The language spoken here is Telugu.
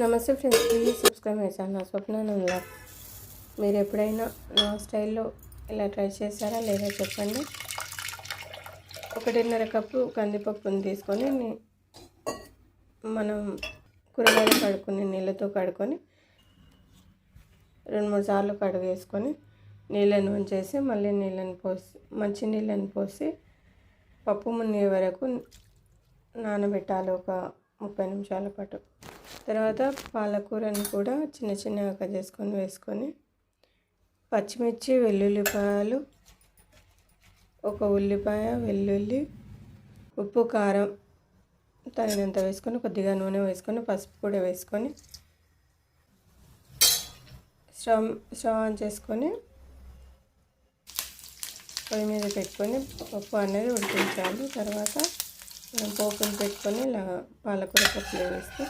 నమస్తే friends, please subscribe my channel Swapna Nandlal. మీరు ఎప్పుడైనా నా స్టైల్లో ఇలా ట్రై చేశారా లేదా చెప్పండి. 1.5 కప్పు కందిపప్పుని తీసుకొని మనం కూరగాయలు కడుక్కొని నీళ్ళతో కడుక్కొని 2-3 సార్లు కడిగేసుకొని నీళ్ళని ఉంచేసి మళ్ళీ మంచి నీళ్ళని పోసి పప్పు మునిగే వరకు నానబెట్టాలి, ఒక 30 నిమిషాల పాటు. తర్వాత పాలకూరని కూడా చిన్న చిన్నగా కట్ చేసుకొని వేసుకొని పచ్చిమిర్చి, వెల్లుల్లిపాయలు, ఒక ఉల్లిపాయ, వెల్లుల్లి, ఉప్పు, కారం తగినంత వేసుకొని కొద్దిగా నూనె వేసుకొని పసుపు కూడా వేసుకొని స్టవ్ ఆన్ చేసుకొని పొయ్యి మీద పెట్టుకొని పప్పు అనేది ఉడికించాలి. తర్వాత మనం పోపుని పెట్టుకొని ఇలా పాలకూర పప్పులో వేస్తే